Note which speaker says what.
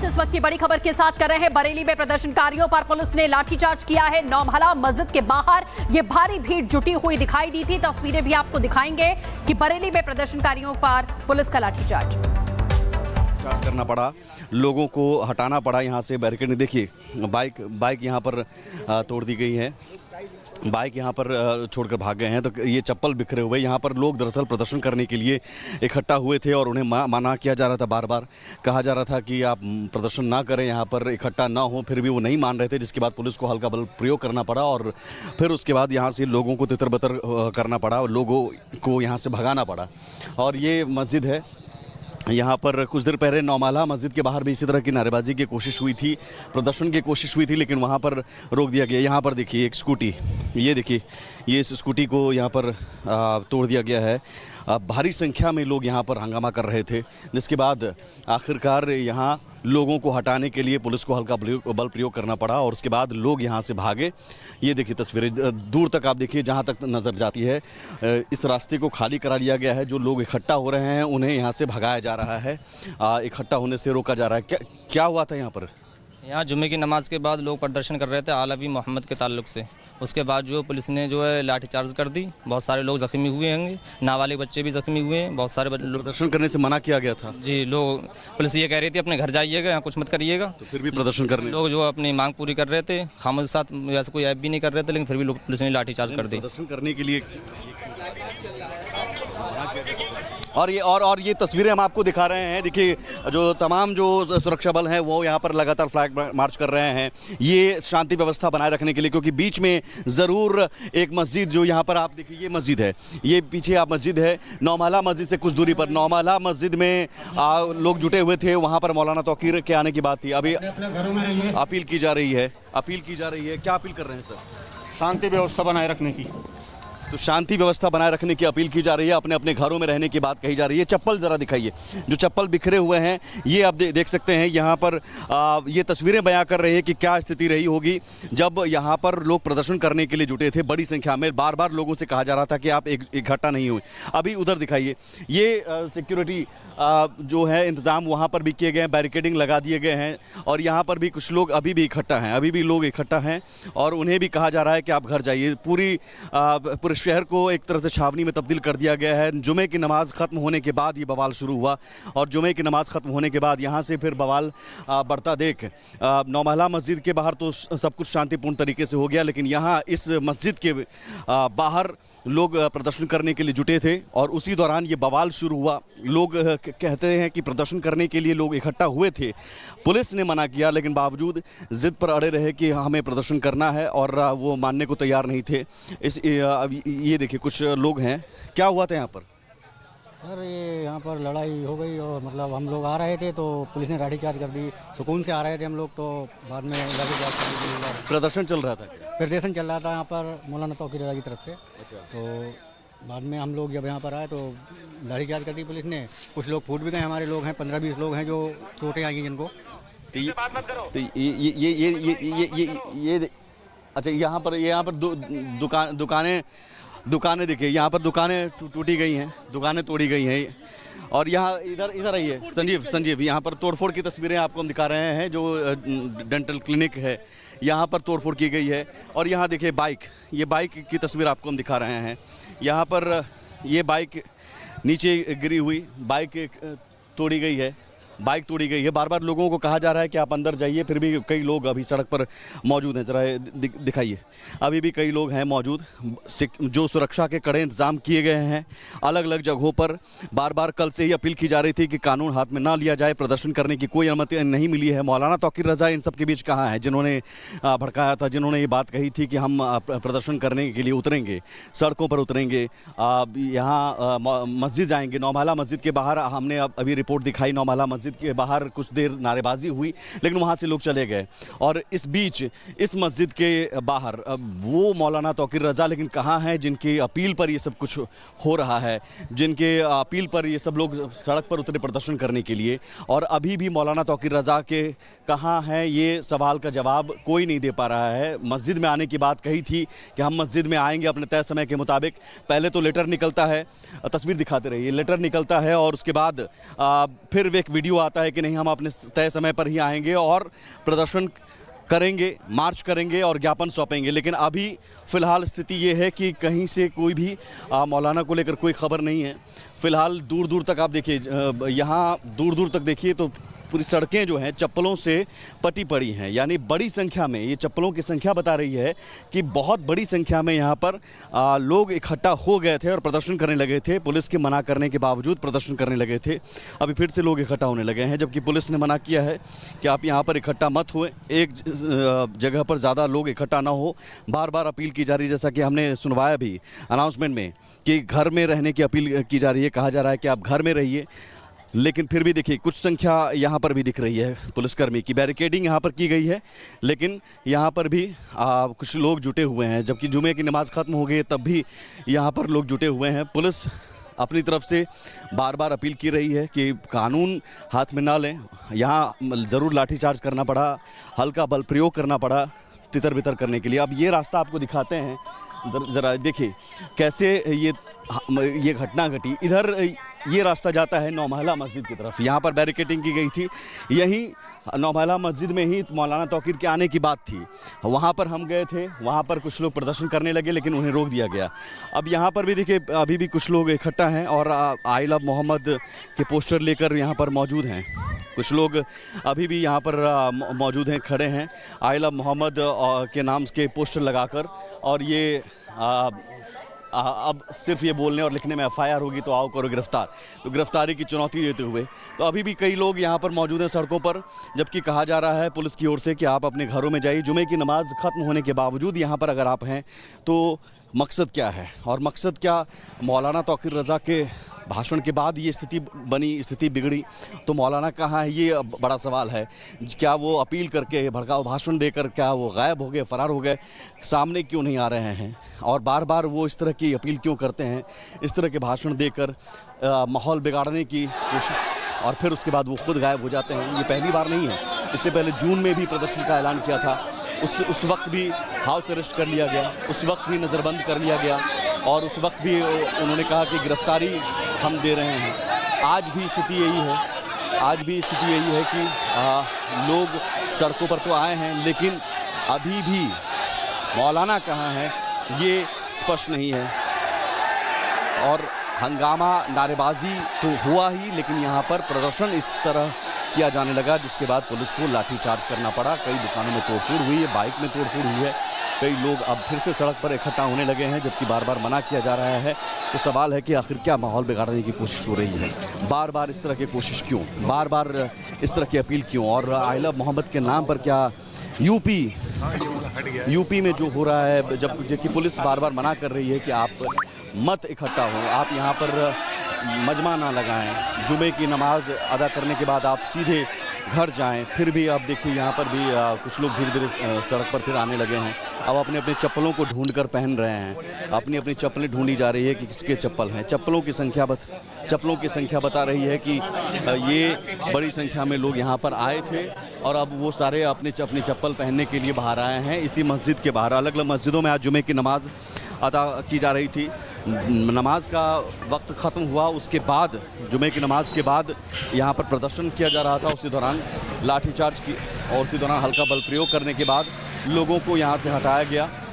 Speaker 1: शुरुआत इस वक्त की बड़ी खबर के साथ कर रहे हैं। बरेली में प्रदर्शनकारियों पर पुलिस ने लाठीचार्ज किया है। नौमहला मस्जिद के बाहर ये भारी भीड़ जुटी हुई दिखाई दी थी। तस्वीरें भी आपको दिखाएंगे कि बरेली में प्रदर्शनकारियों पर पुलिस का लाठीचार्ज
Speaker 2: करना पड़ा, लोगों को हटाना पड़ा यहाँ से बैरिकेड। देखिए बाइक यहाँ पर तोड़ दी गई है, बाइक यहाँ पर छोड़कर भाग गए हैं। तो ये चप्पल बिखरे हुए, यहाँ पर लोग दरअसल प्रदर्शन करने के लिए इकट्ठा हुए थे और उन्हें मना किया जा रहा था। बार बार कहा जा रहा था कि आप प्रदर्शन ना करें, यहाँ पर इकट्ठा ना हो, फिर भी वो नहीं मान रहे थे, जिसके बाद पुलिस को हल्का बल प्रयोग करना पड़ा और फिर उसके बाद यहाँ से लोगों को तितर बितर करना पड़ा और लोगों को यहाँ से भगाना पड़ा। और ये मस्जिद है, यहाँ पर कुछ देर पहले नौमहला मस्जिद के बाहर भी इसी तरह की नारेबाजी की कोशिश हुई थी, प्रदर्शन की कोशिश हुई थी, लेकिन वहाँ पर रोक दिया गया। यहाँ पर देखिए एक स्कूटी, ये देखिए ये इस स्कूटी को यहाँ पर तोड़ दिया गया है। भारी संख्या में लोग यहाँ पर हंगामा कर रहे थे, जिसके बाद आखिरकार यहाँ लोगों को हटाने के लिए पुलिस को हल्का बल प्रयोग करना पड़ा और उसके बाद लोग यहाँ से भागे। ये देखिए तस्वीरें, दूर तक आप देखिए, जहाँ तक नज़र जाती है इस रास्ते को खाली करा लिया गया है। जो लोग इकट्ठा हो रहे हैं उन्हें यहाँ से भगाया जा रहा है, इकट्ठा होने से रोका जा रहा है। क्या हुआ था यहाँ पर?
Speaker 3: यहाँ जुम्मे की नमाज के बाद लोग प्रदर्शन कर रहे थे आलवी मोहम्मद के ताल्लुक से। उसके बाद जो पुलिस ने जो है लाठीचार्ज कर दी, बहुत सारे लोग जख्मी हुए हैं, नाबालिग बच्चे भी जख्मी हुए हैं, बहुत सारे
Speaker 2: प्रदर्शन करने से मना किया गया था
Speaker 3: जी। लोग, पुलिस ये कह रही थी अपने घर जाइएगा, यहाँ कुछ मत करिएगा,
Speaker 2: तो फिर भी प्रदर्शन करने
Speaker 3: लोग जो अपनी मांग पूरी कर रहे थे, खामोश साथ वैसे कोई ऐप भी नहीं कर रहे थे, लेकिन फिर भी लोग पुलिस ने लाठीचार्ज कर दी
Speaker 2: प्रदर्शन करने के लिए। और ये तस्वीरें हम आपको दिखा रहे हैं। देखिए जो तमाम जो सुरक्षा बल हैं वो यहाँ पर लगातार फ्लैग मार्च कर रहे हैं, ये शांति व्यवस्था बनाए रखने के लिए, क्योंकि बीच में ज़रूर एक मस्जिद, जो यहाँ पर आप देखिए ये मस्जिद है, ये पीछे आप मस्जिद है, नौमहला मस्जिद से कुछ दूरी पर नौमहला मस्जिद में लोग जुटे हुए थे। वहाँ पर मौलाना तौकीर के आने की बात थी। अभी अपील की जा रही है, क्या अपील कर रहे हैं सर?
Speaker 4: शांति व्यवस्था बनाए रखने की।
Speaker 2: तो शांति व्यवस्था बनाए रखने की अपील की जा रही है, अपने अपने घरों में रहने की बात कही जा रही है। चप्पल ज़रा दिखाइए, जो चप्पल बिखरे हुए हैं ये आप देख सकते हैं। यहाँ पर ये तस्वीरें बयां कर रही है कि क्या स्थिति रही होगी जब यहाँ पर लोग प्रदर्शन करने के लिए जुटे थे बड़ी संख्या में। बार बार लोगों से कहा जा रहा था कि आप इकट्ठा नहीं हुए। अभी उधर दिखाइए, ये सिक्योरिटी जो है इंतज़ाम वहाँ पर भी किए गए हैं, बैरिकेडिंग लगा दिए गए हैं और यहाँ पर भी कुछ लोग अभी भी इकट्ठा हैं, अभी भी लोग इकट्ठा हैं और उन्हें भी कहा जा रहा है कि आप घर जाइए। पूरे शहर को एक तरह से छावनी में तब्दील कर दिया गया है। जुमे की नमाज़ ख़त्म होने के बाद ये बवाल शुरू हुआ और जुमे की नमाज़ ख़त्म होने के बाद यहाँ से फिर बवाल बढ़ता देख नौमहला मस्जिद के बाहर तो सब कुछ शांतिपूर्ण तरीके से हो गया, लेकिन यहाँ इस मस्जिद के बाहर लोग प्रदर्शन करने के लिए जुटे थे और उसी दौरान ये बवाल शुरू हुआ। लोग कहते हैं कि प्रदर्शन करने के लिए लोग इकट्ठा हुए थे, पुलिस ने मना किया, लेकिन बावजूद जिद पर अड़े रहे कि हमें प्रदर्शन करना है और वो मानने को तैयार नहीं थे। ये देखिए कुछ लोग हैं, क्या हुआ था यहाँ पर?
Speaker 5: सर ये यहाँ पर लड़ाई हो गई और मतलब हम लोग आ रहे थे तो पुलिस ने लाठीचार्ज कर दी। सुकून से आ रहे थे हम लोग, तो बाद में लाठीचार्ज कर दी।
Speaker 2: प्रदर्शन चल रहा था?
Speaker 5: प्रदर्शन चल रहा था यहाँ पर मौलाना तौकीर रज़ा की तरफ से।
Speaker 2: अच्छा।
Speaker 5: तो बाद में हम लोग जब यहाँ पर आए तो लाठीचार्ज कर दी पुलिस ने। कुछ लोग फूट भी गए, हमारे लोग हैं 15-20 लोग हैं जो चोटें आई जिनको।
Speaker 2: अच्छा, यहाँ पर दुकानें देखिए, यहाँ पर दुकानें टूटी गई हैं, दुकानें तोड़ी गई हैं। और यहाँ इधर आइए संजीव, यहाँ पर तोड़फोड़ की तस्वीरें आपको हम दिखा रहे हैं। जो डेंटल क्लिनिक है यहाँ पर तोड़फोड़ की गई है। और यहाँ देखिए ये बाइक की तस्वीर आपको हम दिखा रहे हैं। यहाँ पर ये बाइक नीचे गिरी हुई, बाइक तोड़ी गई है। बार बार लोगों को कहा जा रहा है कि आप अंदर जाइए, फिर भी कई लोग अभी सड़क पर मौजूद हैं। ज़रा दिखाइए, अभी भी कई लोग हैं मौजूद। जो सुरक्षा के कड़े इंतज़ाम किए गए हैं अलग अलग जगहों पर। बार बार कल से ही अपील की जा रही थी कि कानून हाथ में ना लिया जाए, प्रदर्शन करने की कोई अनुमति नहीं मिली है। मौलाना तौकीर रज़ा इन सब के बीच कहाँ है, जिन्होंने भड़काया था, जिन्होंने ये बात कही थी कि हम प्रदर्शन करने के लिए उतरेंगे, सड़कों पर उतरेंगे, यहाँ मस्जिद जाएंगे। नौमहला मस्जिद के बाहर हमने अभी रिपोर्ट दिखाई, नौमहला मस्जिद के बाहर कुछ देर नारेबाजी हुई, लेकिन वहां से लोग चले गए। और इस बीच इस मस्जिद के बाहर वो मौलाना तौकीर रज़ा लेकिन कहाँ हैं जिनकी अपील पर ये सब कुछ हो रहा है, जिनके अपील पर ये सब लोग सड़क पर उतरे प्रदर्शन करने के लिए। और अभी भी मौलाना तौकीर रज़ा के कहाँ हैं, ये सवाल का जवाब कोई नहीं दे पा रहा है। मस्जिद में आने की बात कही थी कि हम मस्जिद में आएंगे अपने तय समय के मुताबिक। पहले तो लेटर निकलता है, तस्वीर दिखाते रहिए, लेटर निकलता है और उसके बाद फिर एक वीडियो कर्फ्यू आता है कि नहीं, हम अपने तय समय पर ही आएंगे और प्रदर्शन करेंगे, मार्च करेंगे और ज्ञापन सौंपेंगे। लेकिन अभी फ़िलहाल स्थिति ये है कि कहीं से कोई भी मौलाना को लेकर कोई खबर नहीं है। फ़िलहाल दूर दूर तक आप देखिए, यहाँ दूर दूर तक देखिए तो पूरी सड़कें जो हैं चप्पलों से पटी पड़ी हैं। यानी बड़ी संख्या में, ये चप्पलों की संख्या बता रही है कि बहुत बड़ी संख्या में यहाँ पर लोग इकट्ठा हो गए थे और प्रदर्शन करने लगे थे। पुलिस के मना करने के बावजूद प्रदर्शन करने लगे थे। अभी फिर से लोग इकट्ठा होने लगे हैं, जबकि पुलिस ने मना किया है कि आप यहाँ पर इकट्ठा मत हुए, एक जगह पर ज़्यादा लोग इकट्ठा ना हो। बार बार अपील की जा रही है, जैसा कि हमने सुनवाया भी अनाउंसमेंट में, कि घर में रहने की अपील की जा रही है। कहा जा रहा है कि आप घर में रहिए। लेकिन फिर भी देखिए कुछ संख्या यहाँ पर भी दिख रही है पुलिसकर्मी की। बैरिकेडिंग यहाँ पर की गई है, लेकिन यहाँ पर भी कुछ लोग जुटे हुए हैं। जबकि जुमे की नमाज़ ख़त्म हो गई है तब भी यहाँ पर लोग जुटे हुए हैं। पुलिस अपनी तरफ से बार बार अपील की रही है कि कानून हाथ में ना लें। यहाँ ज़रूर लाठीचार्ज करना पड़ा, हल्का बल प्रयोग करना पड़ा तितर बितर करने के लिए। अब ये रास्ता आपको दिखाते हैं, ज़रा देखिए कैसे ये घटना घटी। इधर ये रास्ता जाता है नौमहला मस्जिद की तरफ। यहाँ पर बैरिकेडिंग की गई थी। यहीं नौमहला मस्जिद में ही मौलाना तौकीर के आने की बात थी। वहाँ पर हम गए थे, वहाँ पर कुछ लोग प्रदर्शन करने लगे लेकिन उन्हें रोक दिया गया। अब यहाँ पर भी देखिए अभी भी कुछ लोग इकट्ठा हैं और आई लव मोहम्मद के पोस्टर लेकर यहाँ पर मौजूद हैं। कुछ लोग अभी भी यहाँ पर मौजूद हैं, खड़े हैं आई लव मोहम्मद के नाम के पोस्टर लगाकर। और ये अब सिर्फ ये बोलने और लिखने में FIR होगी तो आओ करो गिरफ्तार, तो गिरफ्तारी की चुनौती देते हुए तो अभी भी कई लोग यहाँ पर मौजूद हैं सड़कों पर। जबकि कहा जा रहा है पुलिस की ओर से कि आप अपने घरों में जाइए। जुमे की नमाज ख़त्म होने के बावजूद यहाँ पर अगर आप हैं तो मकसद क्या है, और मकसद क्या मौलाना तौकीर रज़ा के भाषण के बाद ये स्थिति बनी, स्थिति बिगड़ी, तो मौलाना कहाँ है, ये बड़ा सवाल है। क्या वो अपील करके भड़काऊ भाषण देकर क्या वो गायब हो गए, फ़रार हो गए, सामने क्यों नहीं आ रहे हैं, और बार बार वो इस तरह की अपील क्यों करते हैं, इस तरह के भाषण देकर माहौल बिगाड़ने की कोशिश, और फिर उसके बाद वो खुद गायब हो जाते हैं। ये पहली बार नहीं है, इससे पहले जून में भी प्रदर्शन का ऐलान किया था। उस वक्त भी हाउस अरेस्ट कर लिया गया, उस वक्त भी नज़रबंद कर लिया गया, और उस वक्त भी उन्होंने कहा कि गिरफ्तारी हम दे रहे हैं। आज भी स्थिति यही है, आज भी स्थिति यही है कि लोग सड़कों पर तो आए हैं लेकिन अभी भी मौलाना कहाँ है ये स्पष्ट नहीं है। और हंगामा, नारेबाजी तो हुआ ही, लेकिन यहाँ पर प्रदर्शन इस तरह किया जाने लगा जिसके बाद पुलिस को लाठीचार्ज करना पड़ा। कई दुकानों में तोड़फोड़ हुई है, बाइक में तोड़फोड़ हुई है। कई लोग अब फिर से सड़क पर इकट्ठा होने लगे हैं, जबकि बार बार मना किया जा रहा है। तो सवाल है कि आखिर क्या माहौल बिगाड़ने की कोशिश हो रही है, बार बार इस तरह की कोशिश क्यों, बार बार इस तरह की अपील क्यों। और आई लव मोहम्मद के नाम पर क्या यूपी में जो हो रहा है, जबकि पुलिस बार बार मना कर रही है कि आप मत इकट्ठा हो, आप यहाँ पर मजमा ना लगाएं, जुमे की नमाज अदा करने के बाद आप सीधे घर जाएं। फिर भी आप देखिए यहाँ पर भी कुछ लोग धीरे धीरे सड़क पर फिर आने लगे हैं। अब अपने अपने चप्पलों को ढूंढ कर पहन रहे हैं, अपनी अपनी चप्पलें ढूंढी जा रही है कि किसके चप्पल हैं। चप्पलों की संख्या बता रही है कि ये बड़ी संख्या में लोग यहाँ पर आए थे और अब वो सारे अपनी चप्पल पहनने के लिए बाहर आए हैं। इसी मस्जिद के बाहर अलग अलग मस्जिदों में आज जुमे की नमाज अदा की जा रही थी। नमाज का वक्त ख़त्म हुआ, उसके बाद जुमे की नमाज के बाद यहाँ पर प्रदर्शन किया जा रहा था। उसी दौरान लाठीचार्ज की और उसी दौरान हल्का बल प्रयोग करने के बाद लोगों को यहाँ से हटाया गया।